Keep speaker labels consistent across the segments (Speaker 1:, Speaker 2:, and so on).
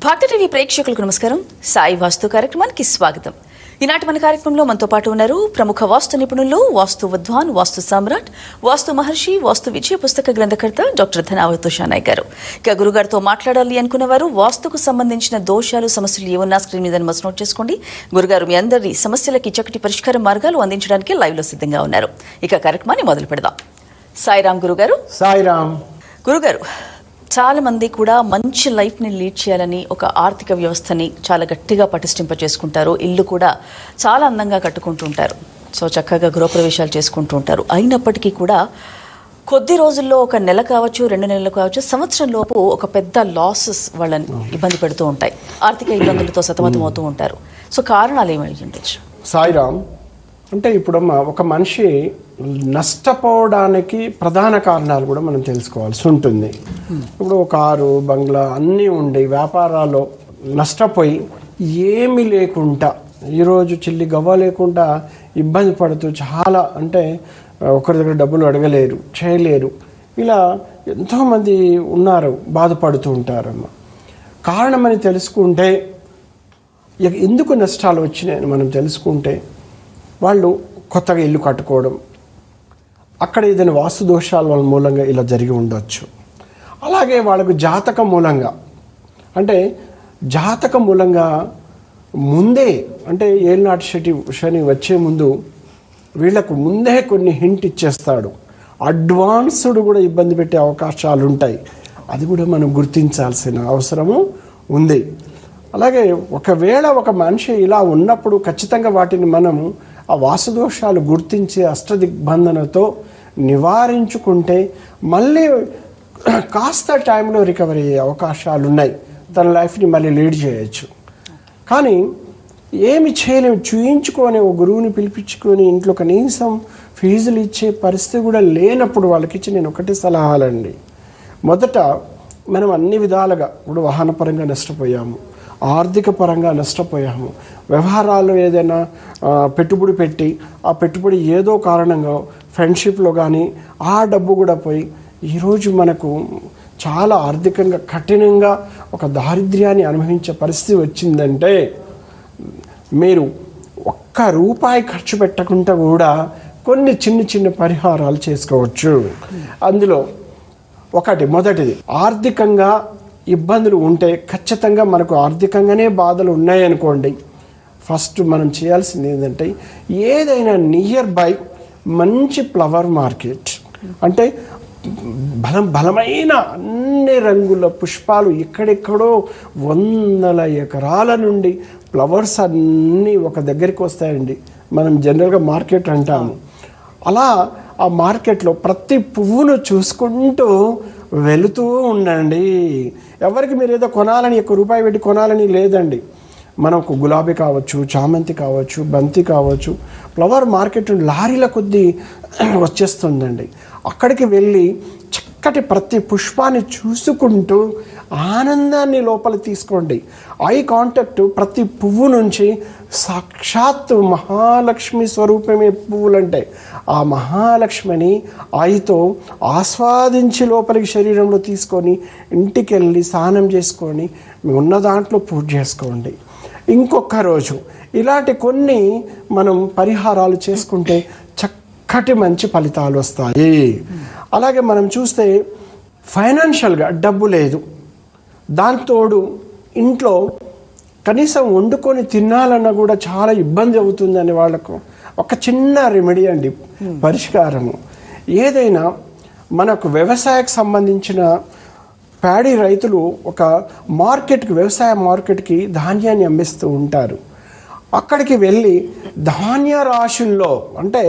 Speaker 1: భక్తి టీవీ ప్రేక్షకులకు నమస్కారం. సాయి వాస్తు కార్యక్రమానికి స్వాగతం. ఈనాటి మన కార్యక్రమంలో మనతో పాటు ఉన్నారు ప్రముఖ వాస్తు నిపుణులు, వాస్తు విద్వాన్, వాస్తు సామ్రాట్, వాస్తు మహర్షి, వాస్తు విజయ పుస్తక గ్రంథకర్త డాక్టర్ ధనావత్ ఉషానాయ్ గారు. ఇక గురుగారితో మాట్లాడాలి అనుకున్నవారు వాస్తుకు సంబంధించిన దోషాలు, సమస్యలు ఏమన్నా స్క్రీన్ మీద నోట్ చేసుకోండి. గురుగారు మీ అందరి సమస్యలకి చక్కటి పరిష్కార మార్గాలు అందించడానికి లైవ్ లో సిద్ధంగా ఉన్నారు. ఇక కార్యక్రమాన్ని మొదలు పెడదాం. సాయిరామ్ గురుగారు.
Speaker 2: సాయిరామ్
Speaker 1: గురుగారు, చాలా మంది కూడా మంచి లైఫ్ని లీడ్ చేయాలని ఒక ఆర్థిక వ్యవస్థని చాలా గట్టిగా పటిష్టింప చేసుకుంటారు. ఇల్లు కూడా చాలా అందంగా కట్టుకుంటూ ఉంటారు. సో చక్కగా గృహప్రవేశాలు చేసుకుంటూ ఉంటారు. అయినప్పటికీ కూడా కొద్ది రోజుల్లో, ఒక నెల కావచ్చు, 2 నెలలు కావచ్చు, సంవత్సరం లోపు ఒక పెద్ద లాసెస్ వాళ్ళని ఇబ్బంది పెడుతూ ఉంటాయి. ఆర్థిక ఇబ్బందులతో సతమతం అవుతూ ఉంటారు. సో కారణాలు ఏమై ఉండొచ్చు?
Speaker 2: సాయిరామ్, అంటే ఇప్పుడు ఒక మనిషి నష్టపోవడానికి ప్రధాన కారణాలు కూడా మనం తెలుసుకోవాల్సి ఉంటుంది. ఇప్పుడు కారు, బంగ్లా అన్నీ ఉండి వ్యాపారాల్లో నష్టపోయి ఏమీ లేకుండా, ఈరోజు చిల్లి గవ్వ లేకుండా ఇబ్బంది పడుతూ చాలా, అంటే ఒకరి దగ్గర డబ్బులు అడగలేరు, చేయలేరు, ఇలా ఎంతోమంది ఉన్నారు, బాధపడుతూ ఉంటారమ్మ. కారణమని తెలుసుకుంటే, ఎందుకు నష్టాలు వచ్చినాయని మనం తెలుసుకుంటే, వాళ్ళు కొత్తగా ఇల్లు కట్టుకోవడం, అక్కడ ఏదైనా వాస్తు దోషాల వాళ్ళ మూలంగా ఇలా జరిగి ఉండొచ్చు. అలాగే వాళ్ళకు జాతక మూలంగా, అంటే జాతక మూలంగా ముందే, అంటే ఏళ్ళనాటి శని వచ్చే ముందు వీళ్ళకు ముందే కొన్ని హింట్ ఇచ్చేస్తాడు. అడ్వాన్స్డ్ కూడా ఇబ్బంది పెట్టే అవకాశాలు ఉంటాయి. అది కూడా మనం గుర్తించాల్సిన అవసరము ఉంది. అలాగే ఒకవేళ ఒక మనిషి ఇలా ఉన్నప్పుడు ఖచ్చితంగా వాటిని మనము ఆ వాస్తుదోషాలు గుర్తించి అష్టదిగ్బంధనతో నివారించుకుంటే మళ్ళీ కాస్త టైంలో రికవరీ అయ్యే అవకాశాలు ఉన్నాయి. తన లైఫ్ని మళ్ళీ లీడ్ చేయొచ్చు. కానీ ఏమి చేయలేము, చూయించుకొని ఒక గురువుని పిలిపించుకొని ఇంట్లో కనీసం ఫీజులు ఇచ్చే పరిస్థితి కూడా లేనప్పుడు వాళ్ళకిచ్చి నేను ఒకటి సలహాలండి. మొదట మనం అన్ని విధాలుగా, ఇప్పుడు వాహనపరంగా నష్టపోయాము, ఆర్థిక పరంగా నష్టపోయాము, వ్యవహారాల్లో ఏదైనా పెట్టుబడి పెట్టి ఆ పెట్టుబడి ఏదో కారణంగా ఫ్రెండ్షిప్లో కానీ ఆ డబ్బు కూడా పోయి ఈరోజు మనకు చాలా ఆర్థికంగా కఠినంగా ఒక దారిద్ర్యాన్ని అనుభవించే పరిస్థితి వచ్చిందంటే, మీరు ₹1 ఖర్చు పెట్టకుండా కూడా కొన్ని చిన్న చిన్న పరిహారాలు చేసుకోవచ్చు. అందులో మొదటిది, ఆర్థికంగా ఇబ్బందులు ఉంటే, ఖచ్చితంగా మనకు ఆర్థికంగానే బాధలు ఉన్నాయనుకోండి, ఫస్ట్ మనం చేయాల్సింది ఏంటంటే, ఏదైనా నియర్ బై మంచి ఫ్లవర్ మార్కెట్, అంటే బలమైన అన్ని రంగుల పుష్పాలు ఎక్కడెక్కడో 100 ఎకరాల నుండి ఫ్లవర్స్ అన్నీ ఒక దగ్గరికి వస్తాయండి. మనం జనరల్గా మార్కెట్ అంటాము. అలా ఆ మార్కెట్లో ప్రతి పువ్వును చూసుకుంటూ వెళుతూ ఉండండి. ఎవరికి మీరు ఏదో కొనాలని, ₹1 పెట్టి కొనాలని లేదండి. మనకు గులాబీ కావచ్చు, చామంతి కావచ్చు, బంతి కావచ్చు, ఫ్లవర్ మార్కెట్ లారీల కొద్దీ వచ్చేస్తుందండి. అక్కడికి వెళ్ళి చక్కటి ప్రతి పుష్పాన్ని చూసుకుంటూ ఆనందాన్ని లోపల తీసుకోండి. ఐ కాంటాక్ట్ ప్రతి పువ్వు నుంచి సాక్షాత్ మహాలక్ష్మి స్వరూపమే పువ్వులంటే, ఆ మహాలక్ష్మిని ఐతో ఆస్వాదించి లోపలికి శరీరంలో తీసుకొని ఇంటికి వెళ్ళి స్నానం చేసుకొని మీ ఉన్న దాంట్లో పూజ చేసుకోండి. ఇంకొక రోజు ఇలాంటి కొన్ని మనం పరిహారాలు చేసుకుంటే చక్కటి మంచి ఫలితాలు వస్తాయి. అలాగే మనం చూస్తే ఫైనాన్షియల్గా డబ్బు లేదు, దాంతోడు ఇంట్లో కనీసం వండుకొని తినాలన్నా కూడా చాలా ఇబ్బంది అవుతుందని వాళ్ళకు ఒక చిన్న రెమెడీ అండి, పరిష్కారము. ఏదైనా మనకు వ్యవసాయకు సంబంధించిన ప్యాడీ రైతులు ఒక మార్కెట్కి, వ్యవసాయ మార్కెట్కి ధాన్యాన్ని అమ్మిస్తూ ఉంటారు. అక్కడికి వెళ్ళి ధాన్య రాశుల్లో, అంటే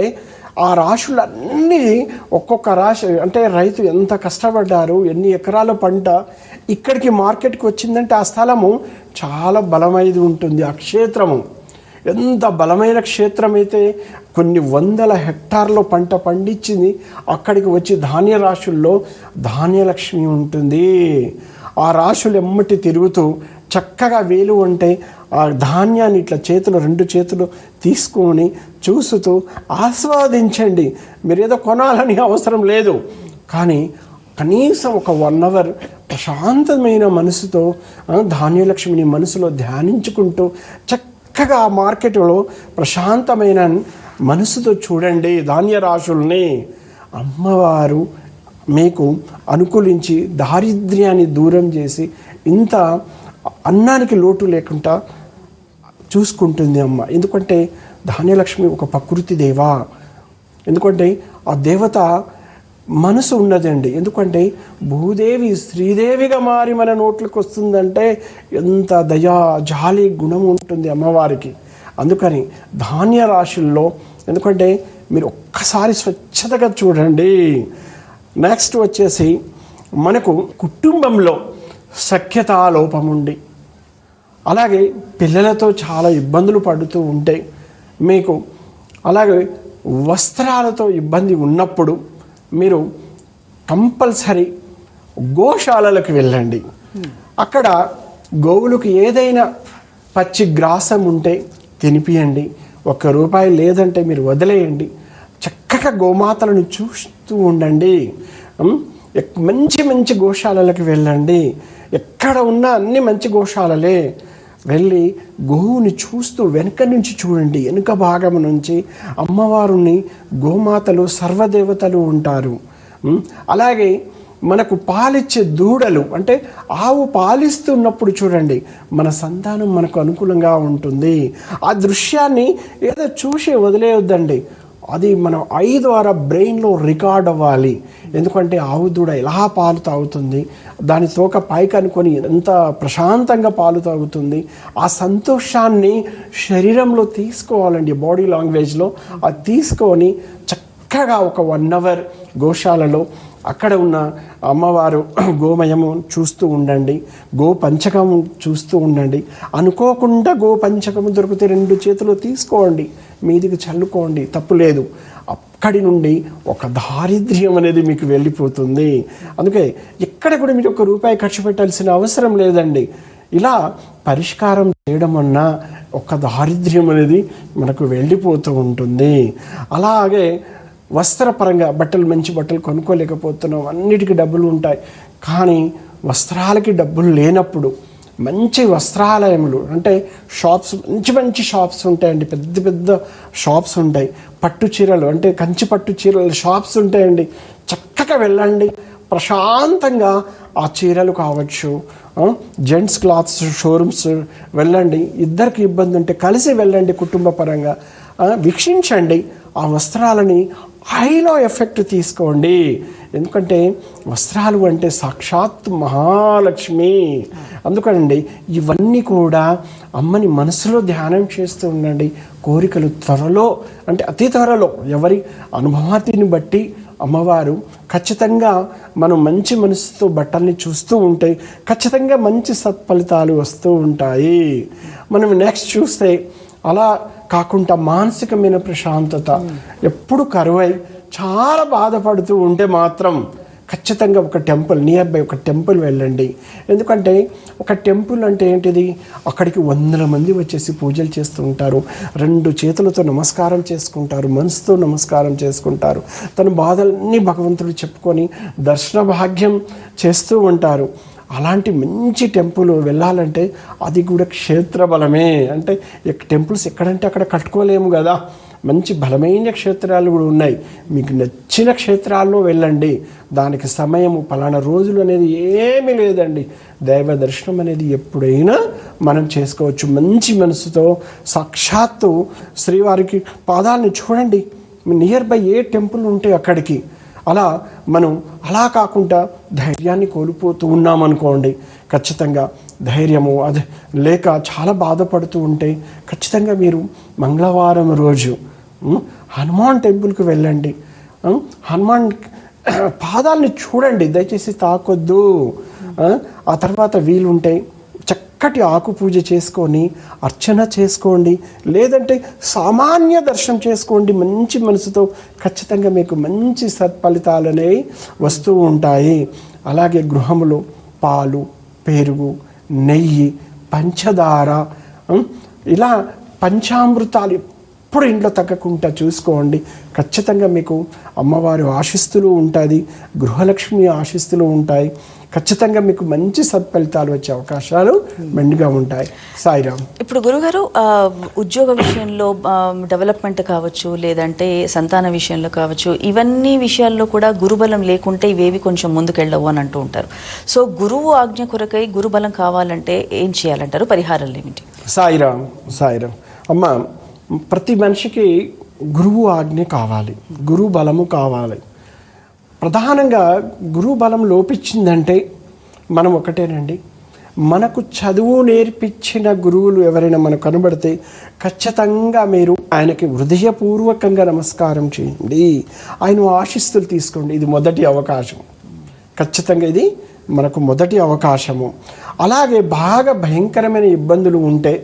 Speaker 2: ఆ రాశులన్నీ ఒక్కొక్క రాశి, అంటే రైతు ఎంత కష్టపడ్డారు, ఎన్ని ఎకరాల పంట ఇక్కడికి మార్కెట్కి వచ్చిందంటే ఆ స్థలము చాలా బలమైనది ఉంటుంది. ఆ క్షేత్రము ఎంత బలమైన క్షేత్రం అయితే కొన్ని 100 హెక్టార్లో పంట పండించింది, అక్కడికి వచ్చి ధాన్య రాశుల్లో ధాన్యలక్ష్మి ఉంటుంది. ఆ రాశులు ఎమ్మటి తిరుగుతూ చక్కగా వేలు ఉంటే ఆ ధాన్యాన్ని ఇట్లా చేతులు, 2 చేతులు తీసుకొని చూస్తూ ఆస్వాదించండి. మీరు ఏదో కొనాలని అవసరం లేదు, కానీ కనీసం ఒక 1 అవర్ ప్రశాంతమైన మనసుతో ధాన్యలక్ష్మిని మనసులో ధ్యానించుకుంటూ చక్కగా ఆ మార్కెట్లో ప్రశాంతమైన మనసుతో చూడండి ధాన్యరాశుల్ని. అమ్మవారు మీకు అనుకూలించి దారిద్ర్యాన్ని దూరం చేసి ఇంత అన్నానికి లోటు లేకుండా చూసుకుంటుంది అమ్మ. ఎందుకంటే ధాన్యలక్ష్మి ఒక ప్రకృతి దేవా. ఎందుకంటే ఆ దేవత మనసు ఉన్నదండి. ఎందుకంటే భూదేవి శ్రీదేవిగా మారి మన నోట్లకు వస్తుందంటే ఎంత దయా జాలి గుణం ఉంటుంది అమ్మవారికి. అందుకని ధాన్య రాశుల్లో ఎందుకంటే మీరు ఒక్కసారి స్వచ్ఛతగా చూడండి. నెక్స్ట్ వచ్చేసి మనకు కుటుంబంలో సఖ్యతా లోపం ఉండి అలాగే పిల్లలతో చాలా ఇబ్బందులు పడుతూ ఉంటే మీకు అలాగే వస్త్రాలతో ఇబ్బంది ఉన్నప్పుడు మీరు కంపల్సరీ గోశాలలకు వెళ్ళండి. అక్కడ గోవులకు ఏదైనా పచ్చి గ్రాసం ఉంటే తినిపియండి. ₹1 లేదంటే మీరు వదిలేయండి. చక్కగా గోమాతలను చూస్తూ ఉండండి. మంచి మంచి గోశాలలకు వెళ్ళండి. ఎక్కడ ఉన్నా అన్ని మంచి గోశాలలే. వెళ్ళి గోవుని చూస్తూ వెనుక నుంచి చూడండి. వెనుక భాగం నుంచి అమ్మవారిని గోమాతలు సర్వదేవతలు ఉంటారు. అలాగే మనకు పాలిచ్చే దూడలు అంటే ఆవు పాలిస్తున్నప్పుడు చూడండి మన సంతానం మనకు అనుకూలంగా ఉంటుంది. ఆ దృశ్యాన్ని ఏదో చూసి వదిలేయొద్దండి. అది మనం ఐ ద్వారా బ్రెయిన్లో రికార్డ్ అవ్వాలి. ఎందుకంటే ఆవు దూడ ఎలా పాలు తాగుతుంది, దాని తోక పైకి అనుకొని ఎంత ప్రశాంతంగా పాలు తాగుతుంది, ఆ సంతోషాన్ని శరీరంలో తీసుకోవాలండి. బాడీ లాంగ్వేజ్లో అది తీసుకొని చక్కగా ఒక 1 అవర్ గోశాలలో అక్కడ ఉన్న అమ్మవారు గోమయము చూస్తూ ఉండండి. గో పంచకము చూస్తూ ఉండండి. అనుకోకుండా గో పంచకము దొరికితే 2 చేతులు తీసుకోండి, మీదికి చల్లుకోండి, తప్పు లేదు. అక్కడి నుండి ఒక దారిద్ర్యం అనేది మీకు వెళ్ళిపోతుంది. అందుకే ఎక్కడ కూడా మీరు ₹1 ఖర్చు పెట్టాల్సిన అవసరం లేదండి. ఇలా పరిష్కారం చేయడం అన్నా ఒక దారిద్ర్యం అనేది మనకు వెళ్ళిపోతూ ఉంటుంది. అలాగే వస్త్రపరంగా మంచి బట్టలు కొనుక్కోలేకపోతున్నాం, అన్నిటికీ డబ్బులు ఉంటాయి. కానీ వస్త్రాలకి డబ్బులు లేనప్పుడు మంచి వస్త్రాలయములు అంటే షాప్స్, మంచి మంచి షాప్స్ ఉంటాయండి. పెద్ద పెద్ద షాప్స్ ఉంటాయి. పట్టు చీరలు అంటే కంచి పట్టు చీరలు షాప్స్ ఉంటాయండి. చక్కగా వెళ్ళండి. ప్రశాంతంగా ఆ చీరలు కావచ్చు, జెంట్స్ క్లాత్స్ షోరూమ్స్ వెళ్ళండి. ఇద్దరికి ఇబ్బంది ఉంటే కలిసి వెళ్ళండి. కుటుంబ పరంగా వీక్షించండి. ఆ వస్త్రాలని హైలో ఎఫెక్ట్ తీసుకోండి. ఎందుకంటే వస్త్రాలు అంటే సాక్షాత్ మహాలక్ష్మి. అందుకనండి ఇవన్నీ కూడా అమ్మని మనసులో ధ్యానం చేస్తూ ఉండండి. కోరికలు త్వరలో అంటే అతి త్వరలో ఎవరి అనుభవాన్ని బట్టి అమ్మవారు ఖచ్చితంగా మనం మంచి మనసుతో బట్టల్ని చూస్తూ ఉంటే ఖచ్చితంగా మంచి సత్ఫలితాలు వస్తూ ఉంటాయి. మనం నెక్స్ట్ చూస్తే అలా కాకుండా మానసికమైన ప్రశాంతత ఎప్పుడు కరువై చాలా బాధపడుతూ ఉంటే మాత్రం ఖచ్చితంగా ఒక టెంపుల్ నియర్ బై ఒక టెంపుల్ వెళ్ళండి. ఎందుకంటే ఒక టెంపుల్ అంటే ఏంటిది, అక్కడికి 100 మంది వచ్చేసి పూజలు చేస్తూ ఉంటారు. 2 చేతులతో నమస్కారం చేసుకుంటారు, మనసుతో నమస్కారం చేసుకుంటారు. తన బాధలన్నీ భగవంతుడు చెప్పుకొని దర్శన భాగ్యం చేస్తూ ఉంటారు. అలాంటి మంచి టెంపుల్ వెళ్ళాలంటే అది కూడా క్షేత్ర బలమే. అంటే టెంపుల్స్ ఎక్కడంటే అక్కడ కట్టుకోలేము కదా, మంచి బలమైన క్షేత్రాలు కూడా ఉన్నాయి. మీకు నచ్చిన క్షేత్రాల్లో వెళ్ళండి. దానికి సమయము పలానా రోజులు అనేది ఏమీ లేదండి. దైవ దర్శనం అనేది ఎప్పుడైనా మనం చేసుకోవచ్చు. మంచి మనసుతో సాక్షాత్తు శ్రీవారికి పాదాలను చూడండి. నియర్ బై ఏ టెంపుల్ ఉంటే అక్కడికి అలా మనం అలా కాకుండా ధైర్యాన్ని కోల్పోతూ ఉన్నామనుకోండి, ఖచ్చితంగా ధైర్యము అది లేక చాలా బాధపడుతూ ఉంటే ఖచ్చితంగా మీరు మంగళవారం రోజు హనుమాన్ టెంపుల్కి వెళ్ళండి. హనుమాన్ పాదాలని చూడండి, దయచేసి తాకొద్దు. ఆ తర్వాత వీలుంటే చక్కటి ఆకు పూజ చేసుకొని అర్చన చేసుకోండి, లేదంటే సామాన్య దర్శనం చేసుకోండి. మంచి మనసుతో ఖచ్చితంగా మీకు మంచి సత్ఫలితాలు అనేవి వస్తూ ఉంటాయి. అలాగే గృహములో పాలు, పెరుగు, నెయ్యి, పంచదార ఇలా పంచామృతాలు ఎప్పుడు ఇంట్లో తగ్గకుండా చూసుకోండి. ఖచ్చితంగా మీకు అమ్మవారి ఆశీస్సులు ఉంటుంది, గృహలక్ష్మి ఆశీస్సులు ఉంటాయి. ఖచ్చితంగా మీకు మంచి సత్ఫలితాలు వచ్చే అవకాశాలు మెండుగా ఉంటాయి. సాయిరామ్.
Speaker 1: ఇప్పుడు గురుగారు ఉద్యోగ విషయంలో డెవలప్మెంట్ కావచ్చు, లేదంటే సంతాన విషయంలో కావచ్చు, ఇవన్నీ విషయాల్లో కూడా గురుబలం లేకుంటే ఇవేవి కొంచెం ముందుకెళ్ళవు అని అంటూ ఉంటారు. సో గురువు ఆజ్ఞ కొరకై గురుబలం కావాలంటే ఏం చేయాలంటారు? పరిహారాలు ఏమిటి?
Speaker 2: సాయిరామ్. సాయిరామ్. అమ్మ, ప్రతి మనిషికి గురువు ఆజ్ఞ కావాలి, గురువు బలము కావాలి. ప్రధానంగా గురువు బలం లోపించిందంటే మనం ఒకటేనండి, మనకు చదువు నేర్పించిన గురువులు ఎవరైనా మనకు కనబడితే ఖచ్చితంగా మీరు ఆయనకి హృదయపూర్వకంగా నమస్కారం చేయండి, ఆయన ఆశీస్సులు తీసుకోండి. ఇది మొదటి అవకాశం. ఖచ్చితంగా ఇది మనకు మొదటి అవకాశము. అలాగే బాగా భయంకరమైన ఇబ్బందులు ఉంటే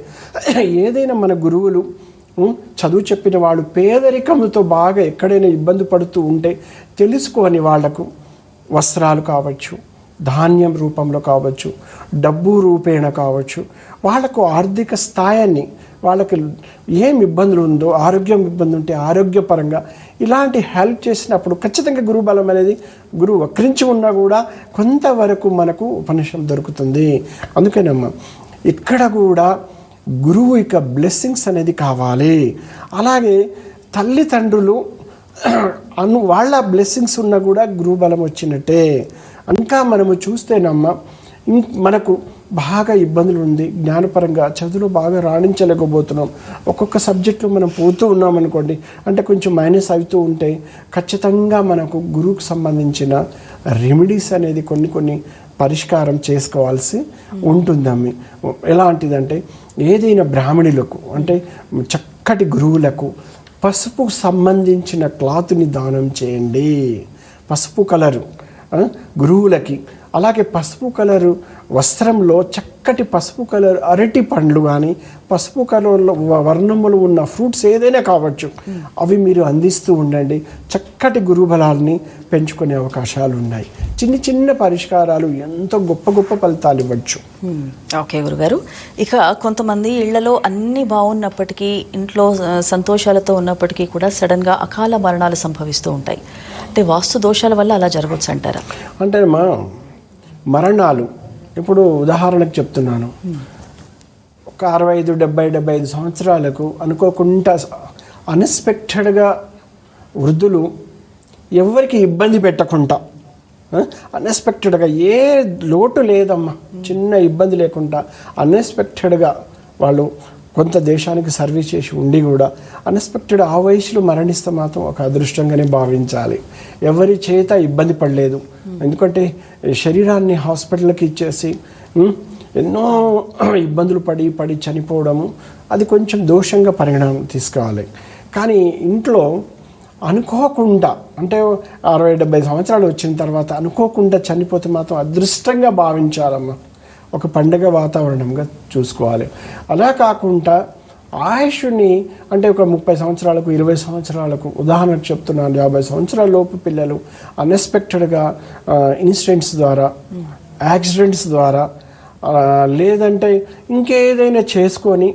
Speaker 2: ఏదైనా మన గురువులు చదువు చెప్పిన వాళ్ళు పేదరికంతో బాగా ఎక్కడైనా ఇబ్బంది పడుతూ ఉంటే తెలుసుకొని వాళ్లకు వస్త్రాలు కావచ్చు, ధాన్యం రూపంలో కావచ్చు, డబ్బు రూపేణ కావచ్చు, వాళ్లకు ఆర్థిక స్థాయిని, వాళ్ళకి ఏం ఇబ్బందులు ఉందో, ఆరోగ్యం ఇబ్బంది ఉంటే ఆరోగ్యపరంగా ఇలాంటి హెల్ప్ చేసినప్పుడు ఖచ్చితంగా గురువు బలం అనేది, గురువు వక్రించి ఉన్నా కూడా కొంతవరకు మనకు ఉపనిషం దొరుకుతుంది. అందుకేనమ్మా ఇక్కడ కూడా గురువు ఇక బ్లెస్సింగ్స్ అనేది కావాలి. అలాగే తల్లిదండ్రులు వాళ్ళ బ్లెస్సింగ్స్ ఉన్నా కూడా గురువు బలం వచ్చినట్టే. ఇంకా మనము చూస్తేనమ్మా మనకు బాగా ఇబ్బందులు ఉంది, జ్ఞానపరంగా చదువులో బాగా రాణించలేకపోతున్నాం, ఒక్కొక్క సబ్జెక్టులో మనం పోతూ ఉన్నాం అనుకోండి, అంటే కొంచెం మైనస్ అవుతూ ఉంటే ఖచ్చితంగా మనకు గురువుకు సంబంధించిన రెమెడీస్ అనేది కొన్ని పరిష్కారం చేసుకోవాల్సి ఉంటుందమ్మి. ఎలాంటిదంటే ఏదైనా బ్రాహ్మణులకు అంటే చక్కటి గురువులకు పసుపుకు సంబంధించిన క్లాత్ని దానం చేయండి. పసుపు కలరు గురువులకి, అలాగే పసుపు కలరు వస్త్రంలో చక్కటి పసుపు కలర్ అరటి పండ్లు కానీ పసుపు కలర్లో వర్ణములు ఉన్న ఫ్రూట్స్ ఏదైనా కావచ్చు, అవి మీరు అందిస్తూ ఉండండి. చక్కటి గురుబలాల్ని పెంచుకునే అవకాశాలు ఉన్నాయి. చిన్న చిన్న పరిష్కారాలు ఎంతో గొప్ప గొప్ప ఫలితాలు ఇవ్వచ్చు.
Speaker 1: ఓకే గురుగారు, ఇక కొంతమంది ఇళ్లలో అన్నీ బాగున్నప్పటికీ, ఇంట్లో సంతోషాలతో ఉన్నప్పటికీ కూడా సడన్గా అకాల మరణాలు సంభవిస్తూ ఉంటాయి. అంటే వాస్తు దోషాల వల్ల అలా జరగవచ్చు అంటారా?
Speaker 2: అంటే మరణాలు ఇప్పుడు ఉదాహరణకు చెప్తున్నాను, ఒక 65-75 సంవత్సరాలకు అనుకోకుండా అన్ఎక్స్పెక్టెడ్గా వృద్ధులు ఎవరికి ఇబ్బంది పెట్టకుండా, అన్ఎక్స్పెక్టెడ్గా ఏ లోటు లేదమ్మా, చిన్న ఇబ్బంది లేకుండా అన్ఎక్స్పెక్టెడ్గా వాళ్ళు కొంత దేశానికి సర్వీస్ చేసి ఉండి కూడా అన్ఎక్స్పెక్టెడ్ ఆ వయసులో మరణిస్తే మాత్రం ఒక అదృష్టంగానే భావించాలి. ఎవరి చేత ఇబ్బంది పడలేదు, ఎందుకంటే శరీరాన్ని హాస్పిటల్కి ఇచ్చేసి ఎన్నో ఇబ్బందులు పడి చనిపోవడము అది కొంచెం దోషంగా పరిగణన తీసుకోవాలి. కానీ ఇంట్లో అనుకోకుండా, అంటే 60-70 సంవత్సరాలు వచ్చిన తర్వాత అనుకోకుండా చనిపోతే మాత్రం అదృష్టంగా భావించాలమ్మా, ఒక పండుగ వాతావరణంగా చూసుకోవాలి. అలా కాకుండా ఆయుష్ని అంటే ఒక 30 సంవత్సరాలకు 20 సంవత్సరాలకు, ఉదాహరణకు చెప్తున్నాను 50 సంవత్సరాల లోపు పిల్లలు అన్ఎక్స్పెక్టెడ్గా ఇన్సిడెంట్స్ ద్వారా, యాక్సిడెంట్స్ ద్వారా, లేదంటే ఇంకేదైనా చేసుకొని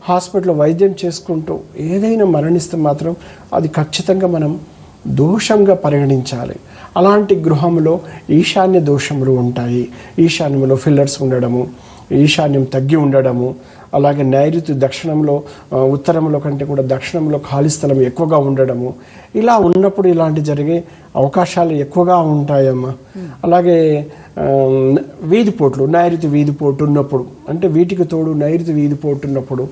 Speaker 2: హాస్పిటల్లో వైద్యం చేసుకుంటూ ఏదైనా మరణిస్తే మాత్రం అది ఖచ్చితంగా మనం దోషంగా పరిగణించాలి. అలాంటి గృహంలో ఈశాన్య దోషములు ఉంటాయి. ఈశాన్యంలో ఫిల్లర్స్ ఉండడము, ఈశాన్యం తగ్గి ఉండడము, అలాగే నైరుతి దక్షిణంలో ఉత్తరంలో కంటే కూడా దక్షిణంలో ఖాళీ స్థలం ఎక్కువగా ఉండడము, ఇలా ఉన్నప్పుడు ఇలాంటి జరిగే అవకాశాలు ఎక్కువగా ఉంటాయమ్మా. అలాగే వీధిపోట్లు, నైరుతి వీధిపోటు ఉన్నప్పుడు, అంటే వీటికి తోడు నైరుతి వీధిపోటు ఉన్నప్పుడు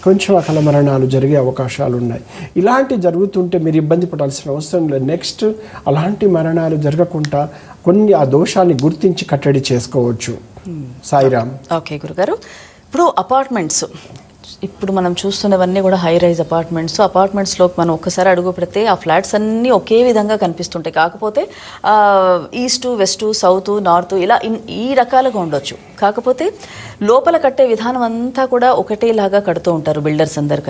Speaker 2: కొంచెం అకాల మరణాలు జరిగే అవకాశాలు ఉన్నాయి. ఇలాంటి జరుగుతుంటే మీరు ఇబ్బంది పడాల్సిన అవసరం లేదు. నెక్స్ట్ అలాంటి మరణాలు జరగకుండా కొన్ని ఆ దోషాన్ని గుర్తించి కట్టడి చేసుకోవచ్చు. సాయిరామ్.
Speaker 1: ఓకే గురుగారు, ఇప్పుడు అపార్ట్మెంట్స్, ఇప్పుడు మనం చూస్తున్నవన్నీ కూడా హై రైజ్ అపార్ట్మెంట్స్లోకి మనం ఒక్కసారి అడుగు పెడితే ఆ ఫ్లాట్స్ అన్నీ ఒకే విధంగా కనిపిస్తుంటాయి. కాకపోతే ఈస్ట్, వెస్ట్, సౌత్, నార్త్ ఇలా ఈ రకాలుగా ఉండొచ్చు. కాకపోతే లోపల కట్టే విధానం అంతా కూడా ఒకటేలాగా కడుతూ ఉంటారు బిల్డర్స్ అందరు.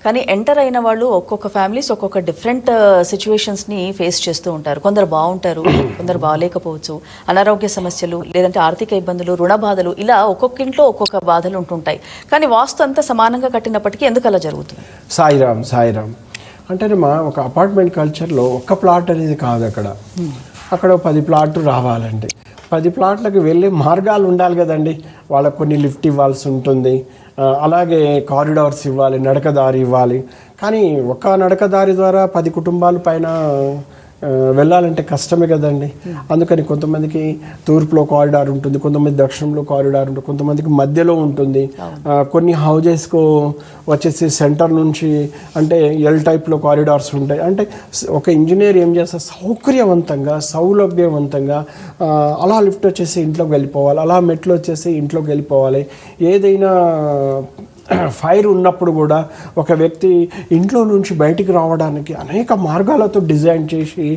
Speaker 1: కానీ ఎంటర్ అయిన వాళ్ళు ఒక్కొక్క ఫ్యామిలీస్ ఒక్కొక్క డిఫరెంట్ సిచ్యువేషన్స్ని ఫేస్ చేస్తూ ఉంటారు. కొందరు బాగుంటారు, కొందరు బాగలేకపోవచ్చు. అనారోగ్య సమస్యలు, లేదంటే ఆర్థిక ఇబ్బందులు, రుణ బాధలు, ఇలా ఒక్కొక్క ఇంట్లో ఒక్కొక్క బాధలు ఉంటుంటాయి. కానీ వాస్తు అంతా సమానంగా కట్టినప్పటికీ ఎందుకు అలా జరుగుతుంది?
Speaker 2: సాయిరామ్ అంటేనేమా ఒక అపార్ట్మెంట్ కల్చర్లో ఒక్క ప్లాట్ అనేది కాదు. అక్కడ 10 ప్లాట్లు రావాలంటే 10 ప్లాట్లకు వెళ్ళే మార్గాలు ఉండాలి కదండి. వాళ్ళకు కొన్ని లిఫ్ట్ ఇవ్వాల్సి ఉంటుంది, అలాగే కారిడార్స్ ఇవ్వాలి, నడకదారి ఇవ్వాలి. కానీ ఒక నడకదారి ద్వారా 10 కుటుంబాల పైన వెళ్ళాలంటే కష్టమే కదండి. అందుకని కొంతమందికి తూర్పులో కారిడార్ ఉంటుంది, కొంతమంది దక్షిణంలో కారిడార్ ఉంటుంది, కొంతమందికి మధ్యలో ఉంటుంది. కొన్ని హౌజెస్కు వచ్చేసి సెంటర్ నుంచి అంటే ఎల్ టైప్లో కారిడార్స్ ఉంటాయి. అంటే ఒక ఇంజనీర్ ఏం చేస్తారు, సౌకర్యవంతంగా సౌలభ్యవంతంగా అలా లిఫ్ట్ వచ్చేసి ఇంట్లోకి వెళ్ళిపోవాలి, అలా మెట్లు వచ్చేసి ఇంట్లోకి వెళ్ళిపోవాలి. ఏదైనా ఫైర్ ఉన్నప్పుడు కూడా ఒక వ్యక్తి ఇంట్లో నుంచి బయటికి రావడానికి అనేక మార్గాలతో డిజైన్ చేసి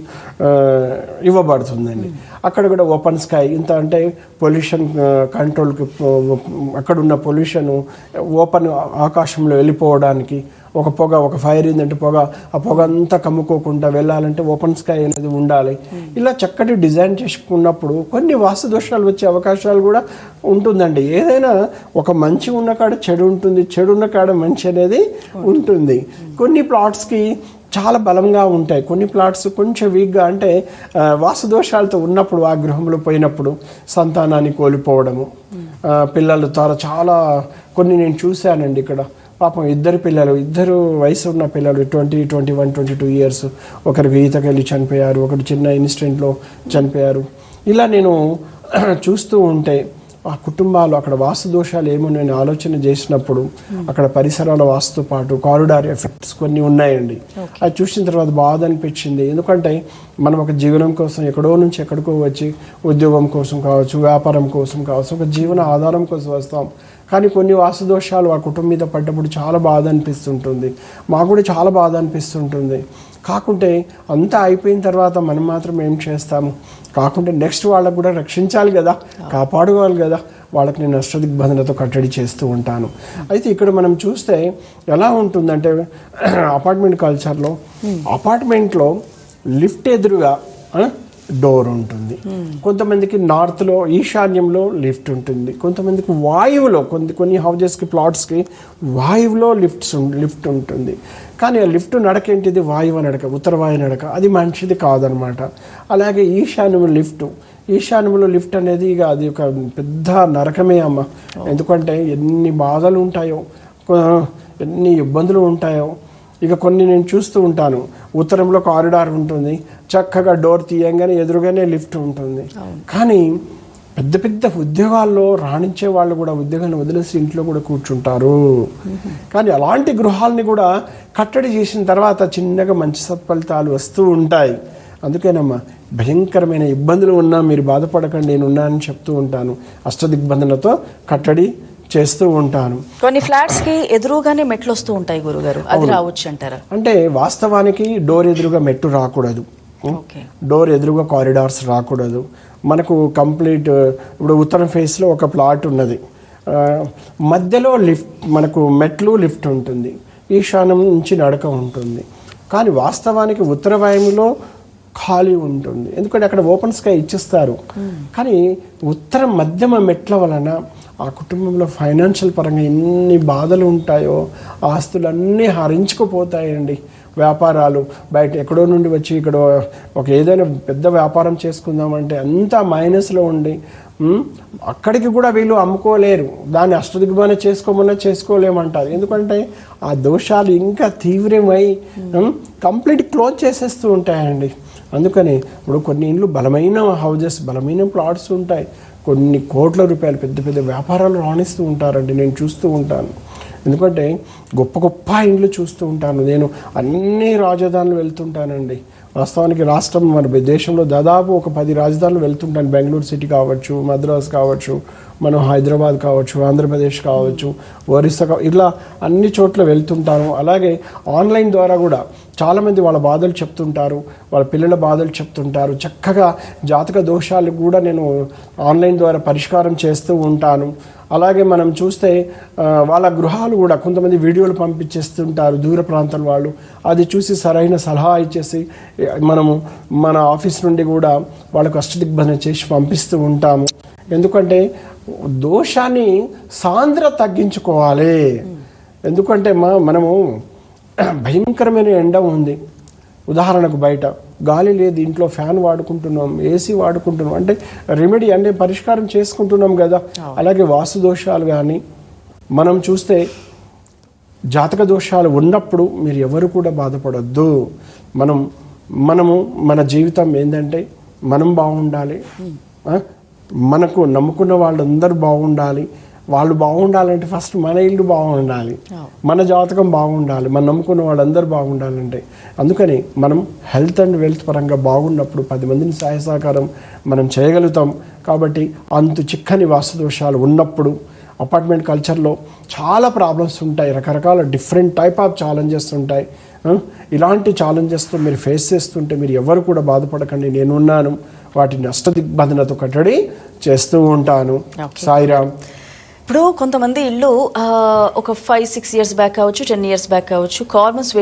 Speaker 2: ఇవ్వబడుతుందండి. అక్కడ కూడా ఓపెన్ స్కై, ఇంత అంటే పొల్యూషన్ కంట్రోల్కి, అక్కడున్న పొల్యూషన్ ఓపెన్ ఆకాశంలో వెళ్ళిపోవడానికి, ఒక ఫైర్ ఏంటంటే ఆ పొగ అంతా కమ్ముకోకుండా వెళ్ళాలంటే ఓపెన్ స్కై అనేది ఉండాలి. ఇలా చక్కటి డిజైన్ చేసుకున్నప్పుడు కొన్ని వాస్తు దోషాలు వచ్చే అవకాశాలు కూడా ఉంటుందండి. ఏదైనా ఒక మంచి ఉన్న కాడ చెడు ఉంటుంది, చెడు ఉన్న కాడ మంచి అనేది ఉంటుంది. కొన్ని ప్లాట్స్కి చాలా బలంగా ఉంటాయి, కొన్ని ప్లాట్స్ కొంచెం వీక్గా, అంటే వాస్తు దోషాలతో ఉన్నప్పుడు ఆ గృహంలో పోయినప్పుడు సంతానాన్ని కోల్పోవడము, పిల్లలు చాలా కొన్ని నేను చూశానండి. ఇక్కడ పాపం ఇద్దరు వయసు ఉన్న పిల్లలు 20, 21, 22 ఇయర్స్, ఒకరికి ఈతకెళ్ళి చనిపోయారు, ఒకరు చిన్న ఇన్సిడెంట్లో చనిపోయారు. ఇలా నేను చూస్తూ ఉంటే ఆ కుటుంబాలు అక్కడ వాస్తు దోషాలు ఏమో నేను ఆలోచన చేసినప్పుడు అక్కడ పరిసరాల వాస్తుతో పాటు కారిడార్ ఎఫెక్ట్స్ కొన్ని ఉన్నాయండి. అది చూసిన తర్వాత బాధ అనిపించింది. ఎందుకంటే మనం ఒక జీవనం కోసం ఎక్కడో నుంచి ఎక్కడికో వచ్చి ఉద్యోగం కోసం కావచ్చు, వ్యాపారం కోసం కావచ్చు, ఒక జీవన ఆధారం కోసం వస్తాం. కానీ కొన్ని వాస్తు దోషాలు ఆ కుటుంబం మీద పడ్డప్పుడు చాలా బాధ అనిపిస్తుంటుంది, మాకు కూడా చాలా బాధ అనిపిస్తుంటుంది. కాకుంటే అంతా అయిపోయిన తర్వాత మనం మాత్రం ఏం చేస్తాము, కాకుంటే నెక్స్ట్ వాళ్ళకు కూడా రక్షించాలి కదా, కాపాడుకోవాలి కదా, వాళ్ళకి నేను అష్టదిగ్బంధనతో కట్టడి చేస్తూ ఉంటాను. అయితే ఇక్కడ మనం చూస్తే ఎలా ఉంటుందంటే అపార్ట్మెంట్ కల్చర్లో అపార్ట్మెంట్లో లిఫ్ట్ ఎదురుగా డోర్ ఉంటుంది, కొంతమందికి నార్త్లో ఈశాన్యంలో లిఫ్ట్ ఉంటుంది, కొంతమందికి వాయువులో కొన్ని హౌజెస్కి ప్లాట్స్కి వాయువులో లిఫ్ట్ ఉంటుంది. కానీ ఆ లిఫ్ట్ నడక ఏంటిది, వాయువు నడక, ఉత్తర వాయు నడక, అది మంచిది కాదనమాట. అలాగే ఈశాన్యంలో లిఫ్ట్ అనేది ఇక అది ఒక పెద్ద నరకమే అమ్మ. ఎందుకంటే ఎన్ని బాధలు ఉంటాయో, ఎన్ని ఇబ్బందులు ఉంటాయో. ఇక కొన్ని నేను చూస్తూ ఉంటాను, ఉత్తరంలో కారిడార్ ఉంటుంది, చక్కగా డోర్ తీయంగానే ఎదురుగానే లిఫ్ట్ ఉంటుంది. కానీ పెద్ద ఉద్యోగాల్లో రాణించే వాళ్ళు కూడా ఉద్యోగాన్ని వదిలేసి ఇంట్లో కూడా కూర్చుంటారు. కానీ అలాంటి గృహాలని కూడా కట్టడి చేసిన తర్వాత చిన్నగా మంచి సత్ఫలితాలు వస్తూ ఉంటాయి. అందుకేనమ్మా భయంకరమైన ఇబ్బందులు ఉన్నా మీరు బాధపడకండి, నేనున్నా అని చెప్తూ ఉంటాను. అష్టదిగ్బంధనతో కట్టడి చేస్తూ ఉంటాను.
Speaker 1: కొన్ని ఫ్లాట్స్ కి ఎదురుగానే మెట్లు వస్తూ ఉంటాయి గురుగారు, అది రావచ్చు అంటారా?
Speaker 2: అంటే వాస్తవానికి డోర్ ఎదురుగా మెట్టు రాకూడదు, డోర్ ఎదురుగా కారిడార్స్ రాకూడదు. మనకు కంప్లీట్ ఇప్పుడు ఉత్తరం ఫేస్లో ఒక ప్లాట్ ఉన్నది, మధ్యలో మనకు మెట్లు లిఫ్ట్ ఉంటుంది, ఈశాన్యం నుంచి నడక ఉంటుంది. కానీ వాస్తవానికి ఉత్తర వాయువులో ఖాళీ ఉంటుంది, ఎందుకంటే అక్కడ ఓపెన్ స్కై ఇచ్చిస్తారు. కానీ ఉత్తరం మధ్యమ మెట్ల వలన ఆ కుటుంబంలో ఫైనాన్షియల్ పరంగా ఎన్ని బాధలు ఉంటాయో, ఆస్తులన్నీ హరించుకుపోతాయండి. వ్యాపారాలు బయట ఎక్కడో నుండి వచ్చి ఇక్కడ ఏదైనా పెద్ద వ్యాపారం చేసుకుందామంటే అంతా మైనస్లో ఉండి అక్కడికి కూడా వీళ్ళు అమ్ముకోలేరు, దాన్ని అష్టదిగ్బంధన చేసుకోలేమంటారు. ఎందుకంటే ఆ దోషాలు ఇంకా తీవ్రమై కంప్లీట్ క్లోజ్ చేసేస్తూ ఉంటాయండి. అందుకని ఇప్పుడు కొన్ని ఇండ్లు బలమైన హౌజెస్, బలమైన ప్లాట్స్ ఉంటాయి, కొన్ని కోట్ల రూపాయలు పెద్ద వ్యాపారాలు రాణిస్తూ ఉంటారండి. నేను చూస్తూ ఉంటాను, ఎందుకంటే గొప్ప ఇండ్లు చూస్తూ ఉంటాను. నేను అన్ని రాజధానులు వెళ్తుంటానండి, వాస్తవానికి రాష్ట్రం మన దేశంలో దాదాపు ఒక 10 రాజధానులు వెళ్తుంటాను. బెంగళూరు సిటీ కావచ్చు, మద్రాస్ కావచ్చు, మనం హైదరాబాద్ కావచ్చు, ఆంధ్రప్రదేశ్ కావచ్చు, ఒరిస్సా ఇట్లా అన్ని చోట్ల వెళ్తుంటాను. అలాగే ఆన్లైన్ ద్వారా కూడా చాలామంది వాళ్ళ బాధలు చెప్తుంటారు, వాళ్ళ పిల్లల బాధలు చెప్తుంటారు. చక్కగా జాతక దోషాలు కూడా నేను ఆన్లైన్ ద్వారా పరిష్కారం చేస్తూ ఉంటాను. అలాగే మనం చూస్తే వాళ్ళ గృహాలు కూడా కొంతమంది వీడియోలు పంపించేస్తుంటారు దూర ప్రాంతాల వాళ్ళు. అది చూసి సరైన సలహా ఇచ్చేసి మనము మన ఆఫీస్ నుండి కూడా వాళ్ళకు అష్టదిగ్బంధన చేసి పంపిస్తూ ఉంటాము. ఎందుకంటే దోషాన్ని తగ్గించుకోవాలి. ఎందుకంటే మనము భయంకరమైన ఎండ ఉంది, ఉదాహరణకు బయట గాలి లేదు, ఇంట్లో ఫ్యాన్ వాడుకుంటున్నాం, ఏసీ వాడుకుంటున్నాం, అంటే రెమెడీ అంటే పరిష్కారం చేసుకుంటున్నాం కదా. అలాగే వాస్తు దోషాలు కానీ మనం చూస్తే జాతక దోషాలు ఉన్నప్పుడు మీరు ఎవరు కూడా బాధపడొద్దు. మనము మన జీవితం ఏంటంటే మనం బాగుండాలి, మనకు నమ్ముకున్న వాళ్ళందరూ బాగుండాలి. వాళ్ళు బాగుండాలంటే ఫస్ట్ మన ఇల్లు బాగుండాలి, మన జాతకం బాగుండాలి, మనం నమ్ముకున్న వాళ్ళందరూ బాగుండాలంటే. అందుకని మనం హెల్త్ అండ్ వెల్త్ పరంగా బాగున్నప్పుడు 10 మందిని సహాయ సహకారం మనం చేయగలుగుతాం. కాబట్టి అంతు చిక్కని వాస్తు దోషాలు ఉన్నప్పుడు అపార్ట్మెంట్ కల్చర్లో చాలా ప్రాబ్లమ్స్ ఉంటాయి, రకరకాల డిఫరెంట్ టైప్ ఆఫ్ ఛాలెంజెస్ ఉంటాయి. ఇలాంటి ఛాలెంజెస్తో మీరు ఫేస్ చేస్తుంటే మీరు ఎవరు కూడా బాధపడకండి, నేనున్నాను. వాటిని అష్టదిగ్బంధనతో కట్టడి చేస్తూ ఉంటాను. సాయిరామ్.
Speaker 1: ఇప్పుడు కొంతమంది ఇల్లు ఒక 5-6 ఇయర్స్ బ్యాక్ కావచ్చు, 10 ఇయర్స్ బ్యాక్ కావచ్చు, కాలమ్స్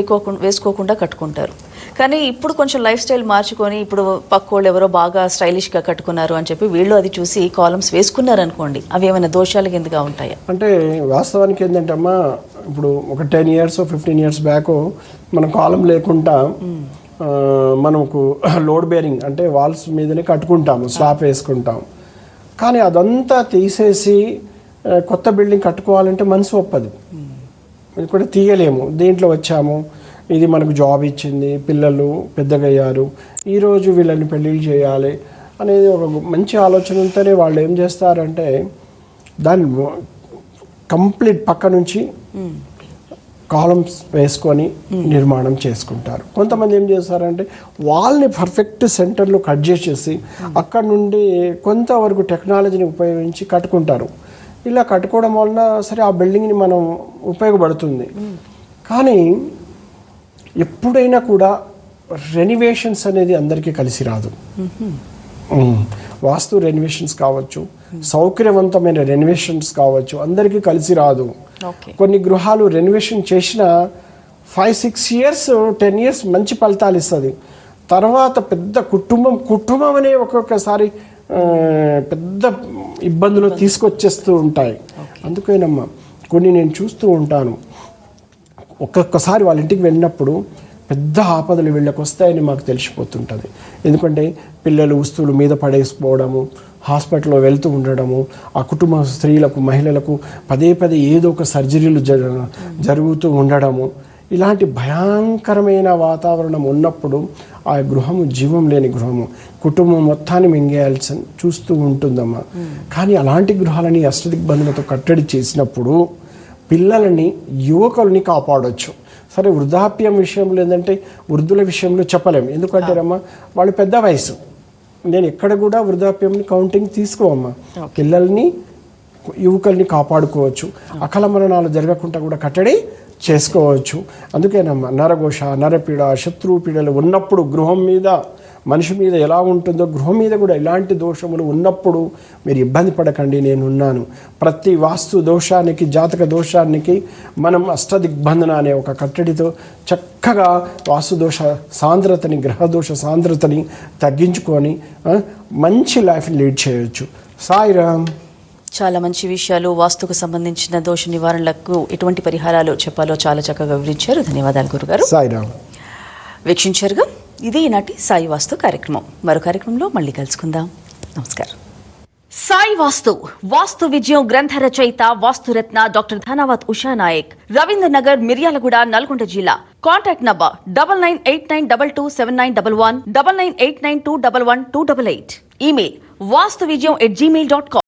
Speaker 1: వేసుకోకుండా కట్టుకుంటారు. కానీ ఇప్పుడు కొంచెం లైఫ్ స్టైల్ మార్చుకొని ఇప్పుడు పక్కోళ్ళు ఎవరో బాగా స్టైలిష్గా కట్టుకున్నారు అని చెప్పి వీళ్ళు అది చూసి కాలమ్స్ వేసుకున్నారు అనుకోండి, అవి ఏమైనా దోషాలు కిందగా ఉంటాయా?
Speaker 2: అంటే వాస్తవానికి ఏంటంటే అమ్మా, ఇప్పుడు ఒక 10 ఇయర్స్ 15 ఇయర్స్ బ్యాక్ మనం కాలం లేకుండా మనకు లోడ్ బేరింగ్ అంటే వాల్స్ మీదనే కట్టుకుంటాము, స్లాబ్ వేసుకుంటాం. కానీ అదంతా తీసేసి కొత్త బిల్డింగ్ కట్టుకోవాలంటే మనసు ఒప్పదు, కూడా తీయలేము. దీంట్లో వచ్చాము, ఇది మనకు జాబ్ ఇచ్చింది, పిల్లలు పెద్దగయ్యారు, ఈరోజు వీళ్ళని పెళ్ళిళ్ళు చేయాలి అనేది ఒక మంచి ఆలోచన ఉంటేనే వాళ్ళు ఏం చేస్తారంటే దాన్ని కంప్లీట్ పక్క నుంచి కాలమ్స్ వేసుకొని నిర్మాణం చేసుకుంటారు. కొంతమంది ఏం చేస్తారంటే వాళ్ళని పర్ఫెక్ట్ సెంటర్లో కట్ చేసేసి అక్కడ నుండి కొంతవరకు టెక్నాలజీని ఉపయోగించి కట్టుకుంటారు. ఇలా కట్టుకోవడం వలన సరే ఆ బిల్డింగ్ని మనం ఉపయోగపడుతుంది. కానీ ఎప్పుడైనా కూడా రెనివేషన్స్ అనేది అందరికీ కలిసి రాదు. వాస్తు రెనివేషన్స్ కావచ్చు, సౌకర్యవంతమైన రెనివేషన్స్ కావచ్చు, అందరికీ కలిసి రాదు. కొన్ని గృహాలు రెనివేషన్ చేసిన 5-6 ఇయర్స్ 10 ఇయర్స్ మంచి ఫలితాలు ఇస్తుంది. తర్వాత పెద్ద కుటుంబం అనే ఒక్కొక్కసారి పెద్ద ఇబ్బందులు తీసుకొచ్చేస్తూ ఉంటాయి. అందుకేనమ్మా కొన్ని నేను చూస్తూ ఉంటాను, ఒక్కొక్కసారి వాళ్ళ ఇంటికి వెళ్ళినప్పుడు పెద్ద ఆపదలు వీళ్ళకి వస్తాయని మాకు తెలిసిపోతుంటుంది. ఎందుకంటే పిల్లలు వస్తువులు మీద పడేసిపోవడము, హాస్పిటల్లో వెళ్తూ ఉండడము, ఆ కుటుంబ స్త్రీలకు మహిళలకు పదే ఏదో ఒక సర్జరీలు జరుగుతూ ఉండడము, ఇలాంటి భయంకరమైన వాతావరణం ఉన్నప్పుడు ఆ గృహము జీవం లేని గృహము, కుటుంబం మొత్తాన్ని మింగేయాల్సి చూస్తూ ఉంటుందమ్మా. కానీ అలాంటి గృహాలని అష్టదిగ్బంధనతో కట్టడి చేసినప్పుడు పిల్లలని, యువకుల్ని కాపాడవచ్చు. సరే, వృద్ధాప్యం విషయంలో ఏంటంటే వృద్ధుల విషయంలో చెప్పలేము, ఎందుకంటే అమ్మా వాళ్ళు పెద్ద వయసు. నేను ఎక్కడ కూడా వృద్ధాప్యంని కౌంటింగ్ తీసుకోవమ్మా. పిల్లల్ని, యువకుల్ని కాపాడుకోవచ్చు, అకాల మరణాలు జరగకుండా కూడా కట్టడి చేసుకోవచ్చు. అందుకేనమ్మా నరఘోష, నరపీడ, శత్రువు పీడలు ఉన్నప్పుడు గృహం మీద, మనిషి మీద ఎలా ఉంటుందో గృహం మీద కూడా ఇలాంటి దోషములు ఉన్నప్పుడు మీరు ఇబ్బంది పడకండి, నేనున్నాను. ప్రతి వాస్తు దోషానికి, జాతక దోషానికి మనం అష్టదిగ్బంధన అనే ఒక కట్టడితో చక్కగా వాస్తుదోష సాంద్రతని, గ్రహదోష సాంద్రతని తగ్గించుకొని మంచి లైఫ్ని లీడ్ చేయొచ్చు. సాయిరామ్.
Speaker 1: చాలా మంచి విషయాలు, వాస్తుకు సంబంధించిన దోష నివారణలకు ఎటువంటి పరిహారాలు చెప్పాలో చాలా చక్కగా వివరించారు. ధన్యవాదాలు గురుగారు.
Speaker 2: సాయిరామ్.
Speaker 1: వీక్షించారుగా, ఇది ఈనాటి సాయి వాస్తు కార్యక్రమం. మరో కార్యక్రమంలో మళ్ళీ కలుసుకుందాం. నమస్కారం. సాయి వాస్తు, వాస్తు విజయం గ్రంథ రచయిత వాస్తురత్న డాక్టర్ ధనావత్ ఉషా నాయక్, రవీంద్ర నగర్, మిర్యాలగూడ, నల్గొండ జిల్లా. Contact number 9989227911, 9989211288. Email vastuvijayan@gmail.com.